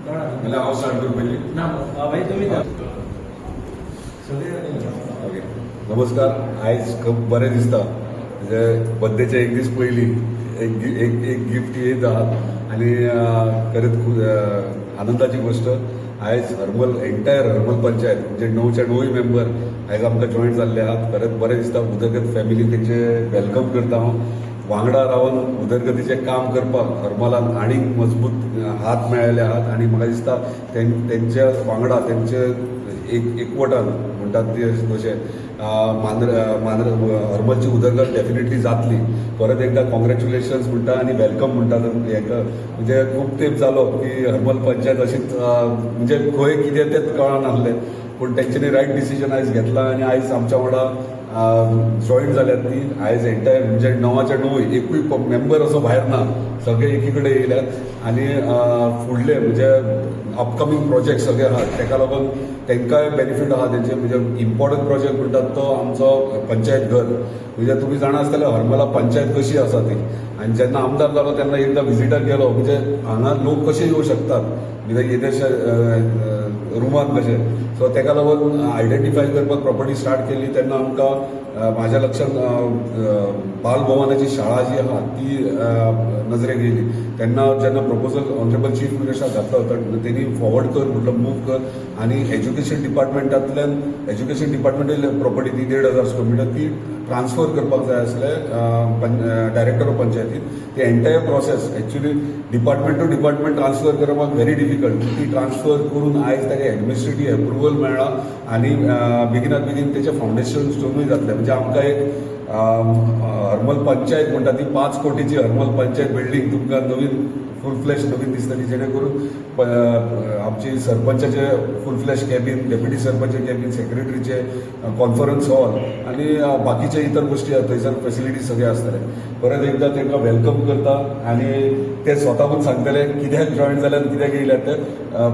मला हांव स्टार्ट करूं पयलीं भाई तुम्ही ओके. नमस्कार. आयज खूब बरें दिसता म्हणजे बर्थडेच्या एक दीस पयलीं एक गिफ्ट येत आहात आनी खरेंच खूब आनंदाची गोष्ट. आयज एंटायर हरमल पंचायत म्हणजे 9च्या 9 मेंबर आयज आमकां जॉयन जाल्ले आहात. खरेंच बरें दिसता. उदरगत फॅमिली तेंचे वेलकम करता हांव. वांगडा रावन उदरगतीचें काम करपाक हरमलान आनीक मजबूत हात मेळ्ळे आहात आनी म्हाका दिसता तेंच्या वांगडा तेंचे एकवटान म्हणटात ते तशें हरमलची उदरगत डेफिनेटली जातली. परत एकदा कॉंग्रॅच्युलेशन्स म्हणटा आनी वेलकम म्हणटा हेका. म्हणजे खूब तेंप जालो की हरमल पंचायत अशीच म्हणजे खंय कितें तेंच कळनासलें, पूण तेंच्यांनी रायट डिसिजन आयज घेतला आनी आयज आमच्या वांगडा जॉईन जाल्यात ती. आयज एंटायर म्हणजे 9च्या 9 एकूय मेंबर असो भायर ना, सगळे एकी कडेन येयल्यात आनी फुडले म्हणजे अपकमींग प्रोजेक्ट सगळे आहात तेका लागून तेंकांय बेनिफीट आहा तेंचे. म्हणजे इम्पॉर्टंट प्रोजेक्ट म्हणटात तो आमचो पंचायत घर. म्हणजे तुमी जाणा आसतले हरमला पंचायत कशी आसा ती. आनी जेन्ना आमदार जालो तेन्ना एकदां विजिटर गेलो म्हणजे हांगा लोक कशे येवं शकतात म्हणजे येदेशे रुमान कशे. सो तेका लागून आयडेंटिफाय करपाक प्रॉपर्टी स्टार्ट केली तेन्ना आमकां म्हाज्या लक्षांत बालभवनाची शाळा जी आहा ती नजरेक येयली. तेन्ना जेन्ना प्रपोजल ऑनरेबल चीफ मिनिस्टर घातलो तर तेणी फॉवर्ड कर म्हटलं, मूव कर. आनी एज्युकेशन डिपार्टमेंटांतल्यान एज्युकेशन डिपार्टमेंटल प्रॉपर्टी ती 1,500 स्क्वेअर मिटर ती ट्रान्सफर करपाक जाय आसलें डायरेक्टर ऑफ पंचायतीन. ती entire process actually department to department transfer करपाक व्हेरी डिफिकल्ट. ती ट्रान्सफर करून आयज ताका एडमिनिस्ट्रेटीव एप्रुवल मेळ्ळा आनी बेगिनात बेगीन तेचें फावंडेशन स्टोनूय जातलें. म्हणजे आमकां एक हरमल पंचायत म्हणटा ती 5 कोटीची हरमल पंचायत बिल्डींग तुमकां नवीन फूल फ्लॅश नवीन दिसतली, जेणे करून आमची सरपंचाचे full flash cabin, deputy sarpanch cabin, सेक्रेटरीचे कॉन्फरन्स हॉल आनी बाकीचे इतर गोष्टी थंयसर फेसिलिटीज सगळे आसतले. परत एकदां तांकां वेलकम करता आनी ते स्वताहून सांगतले कित्याक जॉयन जाल्यात कित्याक येयल्यात ते.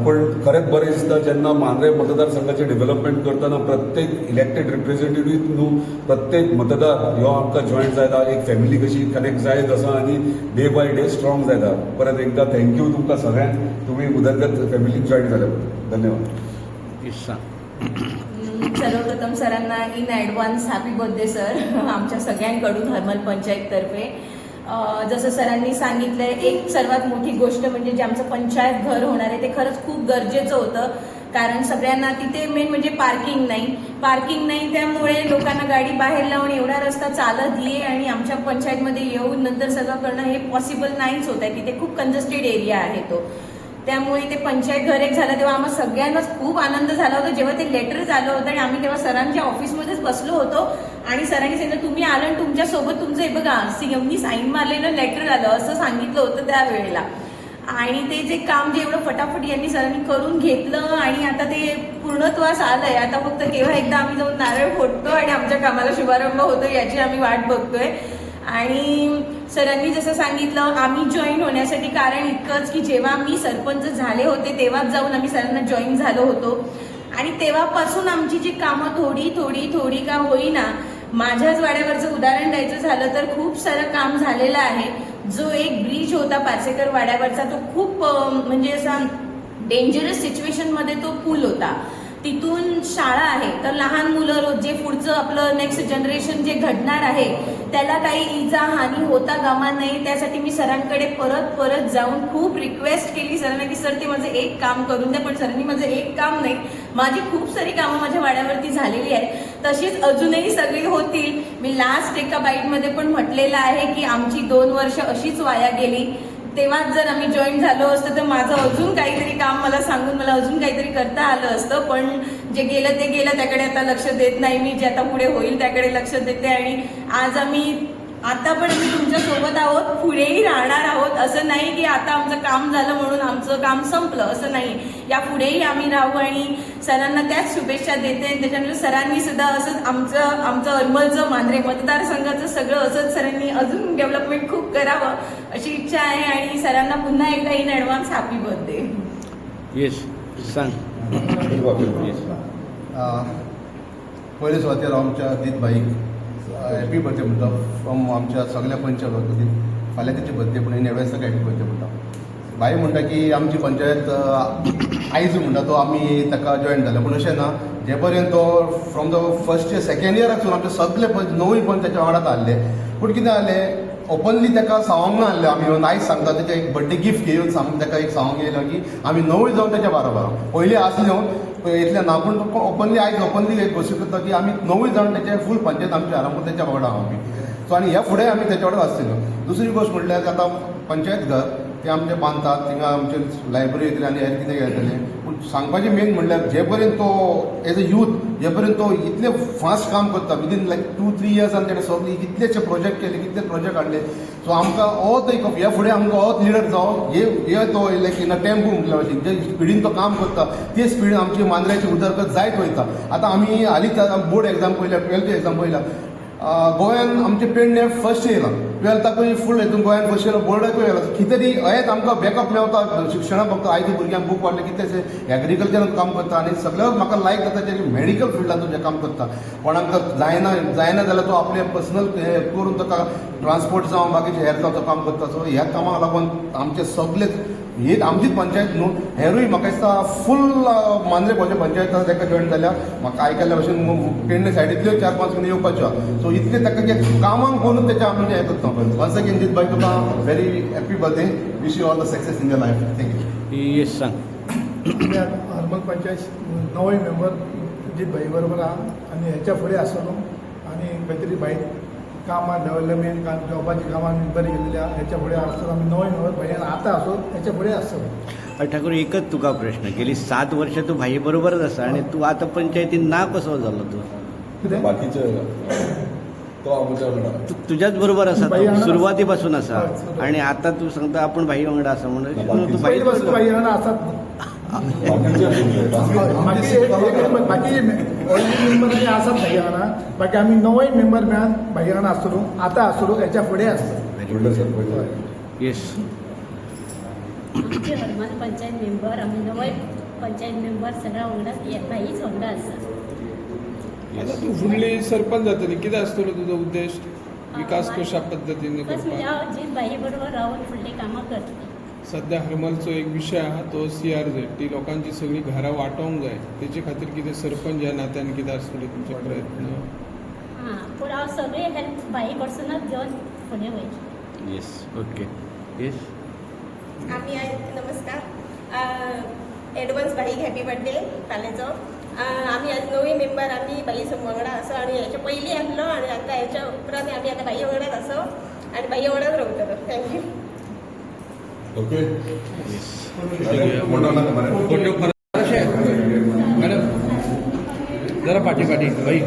पूण खरेंच बरें दिसता जेन्ना मांद्रे मतदारसंघाचें डेव्हलपमेंट करतना प्रत्येक इलेक्टेड रिप्रेझेंटेटिव्ह न्हू प्रत्येक मतदार ह्यो आमकां जॉयन जायता. एक फॅमिली कशी कनेक्ट जायत आसा आनी डे बाय डे स्ट्रॉंग जायता. परत एकदा थँक्यू तुमकां सगळ्यांक. तुमी उदरगत फॅमिलीक जॉईन झाल्या बद्दल धन्यवाद. सर्वप्रथम सरांना in advance happy birthday sir आमच्या सगळ्यांकडून हरमल पंचायततर्फे. जसं सरांनी सांगितलं एक सर्वात मोठी गोष्ट म्हणजे जे आमचं पंचायत घर होणार आहे ते खरंच खूप गरजेचं होतं. कारण सगळ्यांना तिथे मेन म्हणजे पार्किंग नाही त्यामुळे लोकांना गाडी बाहेर लावून एवढा रस्ता चालत ये आणि आमच्या पंचायतमध्ये येऊन नंतर सगळं करणं हे पॉसिबल नाहीच होत आहे. तिथे खूप कंजेस्टेड एरिया आहे तो. त्यामुळे ते पंचायत घर एक झालं तेव्हा आम्हाला सगळ्यांनाच खूप आनंद झाला होता जेव्हा ते लेटर झालं होतं. आणि आम्ही तेव्हा सरांच्या ऑफिसमध्येच बसलो होतो आणि सरांनी सांगितलं तुम्ही आलं आणि तुमच्यासोबत तुमचं हे बघा मी साईन मारलेलं लेटर आलं असं सांगितलं होतं त्यावेळेला. आणि ते जे काम जे एवढं फटाफट यांनी सरांनी करून घेतलं आणि आता ते पूर्णत्वास आलंय. आता फक्त केव्हा एकदा आम्ही जाऊन नारळ फोडतो आणि आमच्या कामाला शुभारंभ होतो याची आम्ही वाट बघतोय. आणि सरांनी जसं सांगितलं आम्ही जॉईन होण्यासाठी कारण इतकंच की जेव्हा मी सरपंच झाले होते तेव्हाच जाऊन आम्ही सरांना जॉईन झालो होतो आणि तेव्हापासून आमची जी कामं थोडी का होईना. माझ्याच वाड्यावरचं उदाहरण द्यायचं झालं तर खूप सारं काम झालेलं आहे. जो एक ब्रिज होता पारसेकर वाड्यावरचा तो खूप म्हणजे असा डेंजरस सिच्युएशनमध्ये तो पूल होता. तिथून शाळा आहे तर लहान मुलं जे पुढचं आपलं नेक्स्ट जनरेशन जे घडणार आहे त्याला काही इजा हानी होता कामा नये. त्यासाठी मी सरांकडे परत जाऊन खूप रिक्वेस्ट केली सरांना की सर ते माझं एक काम करून द्या. पण सरांनी माझं एक काम नाही माझी खूप सारी कामं माझ्या वाड्यावरती झालेली आहेत तशीच अजूनही सगळी होतील. मी लास्ट एका बाईटमध्ये पण म्हटलेलं आहे की आमची 2 वर्ष अशीच वाया गेली. तेव्हाच जर आम्ही जॉईन झालो असतं तर माझं अजून काहीतरी काम मला सांगून मला अजून काहीतरी करता आलं असतं. पण जे गेलं ते गेलं त्याकडे आता लक्ष देत नाही मी. जे आता पुढे होईल त्याकडे लक्ष देते आणि आज आता पण आम्ही तुमच्या सोबत आहोत पुढेही राहणार आहोत. असं नाही की आता आमचं काम झालं म्हणून आमचं काम संपलं असं नाही. या पुढेही आम्ही राहू आणि सरांना त्याच शुभेच्छा देते. त्याच्यानंतर सरांनी सुद्धा असंच आमचं हरमलचं मांद्रे मतदारसंघाचं सगळं असंच सरांनी अजून डेव्हलपमेंट खूप करावं अशी इच्छा आहे. आणि सरांना पुन्हा एकदा in advance happy birthday. Yes सांग. पयले सुवातेर आमच्या दीतबाईक हॅपी बर्थडे म्हणटा फ्रॉम आमच्या सगळ्या पंचायत वतीन. फाल्यां तिची बर्थडे पूण इन एडवान्स ताका हॅपी बर्थडे म्हणटा. भाई म्हणटा की आमची पंचायत आयज म्हणटा तो आमी ताका जॉयन जाले पूण अशें ना जे पर्यंत तो from the first year second इयराकसून आमचे सगळे नवय पण त्याच्या वांगडाच आहले पूण कितें जालें ओपनली ताका सांगोंक ना आहलें आमी येवन आयज सांगता तेचे एक बर्थडे गिफ्ट घेवन सांग ताका एक सांगोंक येयलो की आमी नवय जावन तेच्या बरोबर पयलीं आसल्यो इतलें ना पूण ओपनली आयज ओपनली एक गोश्ट करता की आमी नवय जावन तेचे फूल पंचायत आमची आराम तेच्या वांगडा आमी सो आनी ह्या फुडें आमी तेच्या वांगडा आसतल्यो दुसरी गोश्ट म्हटल्यार आतां पंचायत घर ते आमचे बांदतात थिंगा आमचे लायब्ररी येतले आनी हेर कितें येतलें पूण सांगपाचें मेन म्हणल्यार जे पर्यंत तो एज अ यूथ जे पर्यंत तो इतलें फास्ट काम करता विदीन लायक 2-3 इयर्सान तेणें सगळे कितलेशे प्रोजेक्ट केले कितले प्रोजेक्ट हाडले सो आमकां होच एक ह्या फुडें आमकां होच लिडर जावं हे तो लायक इन अ टेम्पो म्हटल्या भशेन जे स्पिडीन तो काम करता ते स्पिडीन आमची मांद्र्याची उदरगत जायत वयता आतां आमी हालींच बोर्ड एग्जाम पयल्या 12th एग्जाम पयल्या गोंयान आमचे पेडणे फर्स्ट येयला 12थाकूय फूल हितून गोंयान फर्स्ट येयला बोर्डाकूय येयला कितें तरी हेच आमकां बॅकअप मेळटा शिक्षणाक फक्त आयज भुरग्यांक बूक वाडले कितें एग्रीकल्चरान काम करता आनी सगळ्यात म्हाका लायक जाता जे मेडिकल फिल्डांत जे काम करता कोणाक तर जायना जाल्यार तो आपले पर्सनल हे करून ताका ट्रान्सपोर्ट जावं बाकीचे हेर जावं तो काम करता सो ह्या कामाक लागून आमचे सगळेच ही आमचीच पंचायत न्हू हेरूय म्हाका दिसता फूल मांद्रे पंचायत ताका जॉयन जाल्या म्हाका आयकल्ल्या भशेन पेडणे सायडींतल्यो 4-5 कडेन येवपाच्यो सो इतले ताका जे कामाक करून तेच्या आमी हें करता वन्स अगेन जीत भाई तुका very happy birthday wish you all the success in your life thank you yes सांग हरमल पंचायत नवय मेंबर जीत भाई बरोबर आहा आनी हेच्या फुडें आसतलो आनी खंय तरी भाई कामां डेव्हलपमेंट जॉबाची कामां बरी केलेली आहा हेच्या फुडें आसतलो आमी नवय मेंबर भाई आतां आसो हेच्या फुडें आसतलो ठाकूर एकच तुका प्रश्न गेली 7 वर्ष तू भाई बरोबरच आसा आणि तू आता पंचायतीन ना कसो जालो तू कितें बाकीचे तो आमच्या वांगडा तुझ्याच बरोबर आसा भाई तो वांगडा सुरवातीपासून आसा हय. आणि आता तू सांगता आपण भाई वांगडा आसा म्हणून बाकीचे तू भाई पयली पासून भाई वांगडा आसात बाकीचे बाकी मेंबर आसात भाई वांगडा बाकी आमी नवय मेंबर मेळून भाई वांगडा आसतलो आतां आसतलो हेच्या फुडें आसतलो फुडले सरपंच येस आमचे हरमल पंचायत मेंबर आम्ही नवय पंचायत मेंबर सगळ्या वांगडा भाईच वांगडा आसा आता तू फुडली सरपंच जातली कितें आसतलो तुजो उद्देश विकास कशा पद्दतीन बस करपाक हांव जीत भाई बरोबर रावन फुडली कामां करतली सध्या हरमलचो एक विशय आहा तो CRZ ती लोकांची सगळी घरां वांटोवंक जाय तेचे खातीर कितें सरपंच ह्या नात्यान कितें आसतले तुमचे प्रयत्न हां पूण हांव सगळी हेल्प भाई कडसूनच घेवन फुडें वयतलें येस ओके येस आम्ही आज नमस्कार एडवान्स भाईक हॅपी बर्थडे फाल्यांचो आम्ही आज नवी मेंबर आम्ही भाई वांगडा आसो आणि हेच्या पयलीं आहलो आणि आता हेच्या उपरांत आम्ही आता भाई वांगडाच आसो आणि भाई वांगडाच रावतलो थँक्यू ओके फोटो नाका मरे मॅडम जरा पाठी भाई